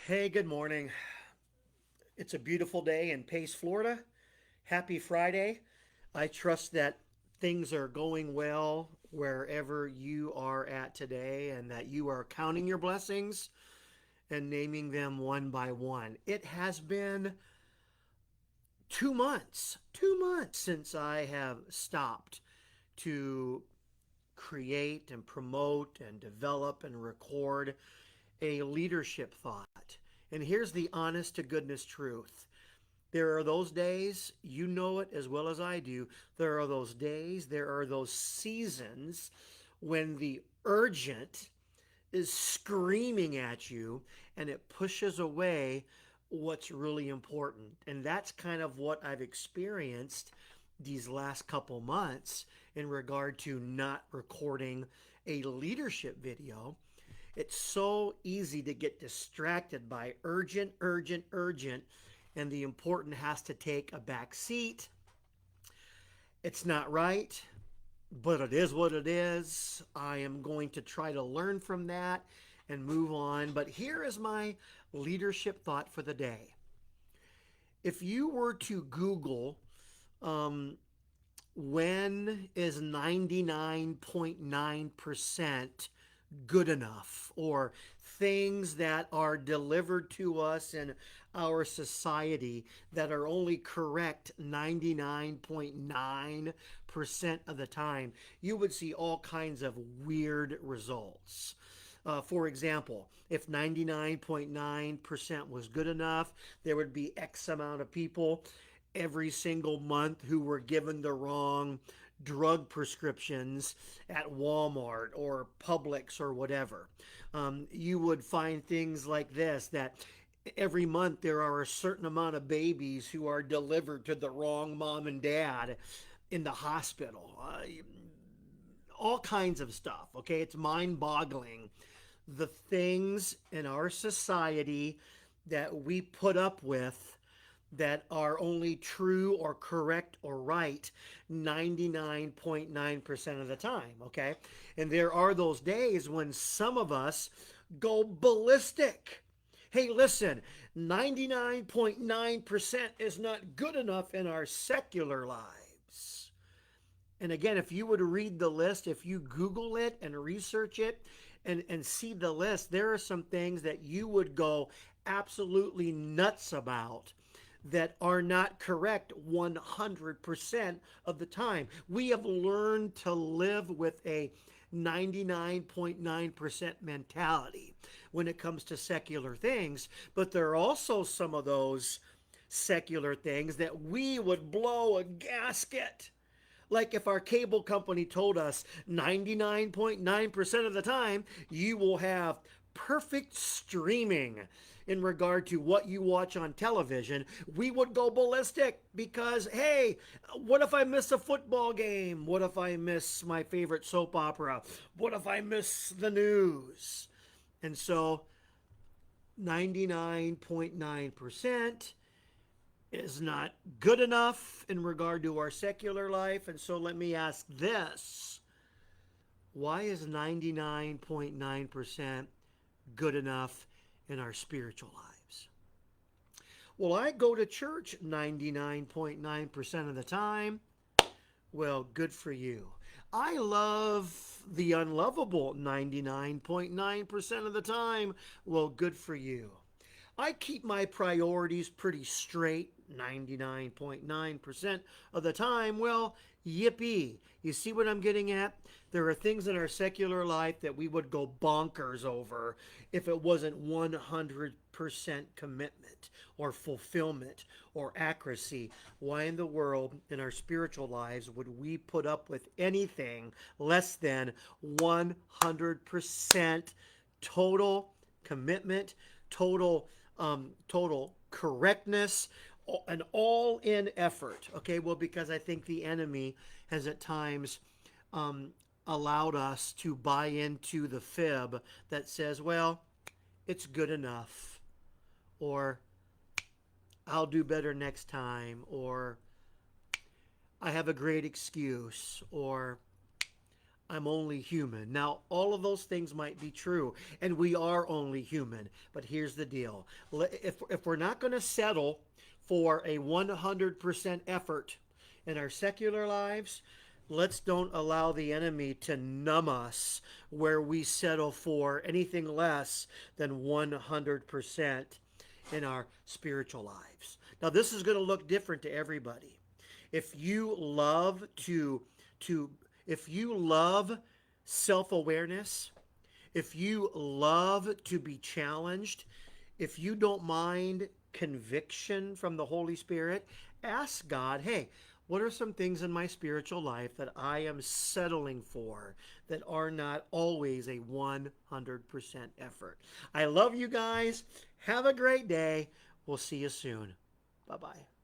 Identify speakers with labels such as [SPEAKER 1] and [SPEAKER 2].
[SPEAKER 1] Hey, good morning. It's a beautiful day in Pace, Florida. Happy Friday. I trust that things are going well wherever you are at today and that you are counting your blessings and naming them one by one. It has been 2 months since I have stopped to create and promote and develop and record a leadership thought. And here's the honest to goodness truth. There are those days, you know it as well as I do. There are those days, there are those seasons when the urgent is screaming at you and it pushes away what's really important. And that's kind of what I've experienced these last couple months in regard to not recording a leadership video. It's so easy to get distracted by urgent, urgent, urgent, and the important has to take a back seat. It's not right, but it is what it is. I am going to try to learn from that and move on. But here is my leadership thought for the day. If you were to Google, um, when is 99.9% good enough, or things that are delivered to us in our society that are only correct 99.9% of the time, you would see all kinds of weird results. For example, if 99.9% was good enough, there would be X amount of people every single month who were given the wrong drug prescriptions at Walmart or Publix or whatever. You would find things like this, that every month there are a certain amount of babies who are delivered to the wrong mom and dad in the hospital. All kinds of stuff. Okay, it's mind boggling the things in our society that we put up with that are only true or correct or right 99.9% of the time, okay? And there are those days when some of us go ballistic. Hey, listen, 99.9% is not good enough in our secular lives. And again, if you would read the list, if you Google it and research it and see the list, there are some things that you would go absolutely nuts about that are not correct 100% of the time. We have learned to live with a 99.9% mentality when it comes to secular things, but there are also some of those secular things that we would blow a gasket. Like if our cable company told us 99.9% of the time you will have perfect streaming in regard to what you watch on television, we would go ballistic because, hey, what if I miss a football game? What if I miss my favorite soap opera? What if I miss the news? And so 99.9% is not good enough in regard to our secular life. And so let me ask this: why is 99.9% good enough in our spiritual lives? Well, I go to church 99.9% of the time. Well, good for you. I love the unlovable 99.9% of the time. Well, good for you. I keep my priorities pretty straight 99.9% of the time. Well, yippee. You see what I'm getting at? There are things in our secular life that we would go bonkers over if it wasn't 100% commitment or fulfillment or accuracy. Why in the world in our spiritual lives would we put up with anything less than 100% total commitment, total correctness, an all in effort? Okay, well, because I think the enemy has at times um, allowed us to buy into the fib that says, well, it's good enough, or I'll do better next time, or I have a great excuse, or I'm only human. Now, all of those things might be true, and we are only human. But here's the deal. If we're not going to settle for a 100% effort in our secular lives, let's don't allow the enemy to numb us where we settle for anything less than 100% in our spiritual lives. Now, this is going to look different to everybody. If you love to if you love self-awareness, if you love to be challenged, if you don't mind conviction from the Holy Spirit, ask God, hey, what are some things in my spiritual life that I am settling for that are not always a 100% effort? I love you guys. Have a great day. We'll see you soon. Bye-bye.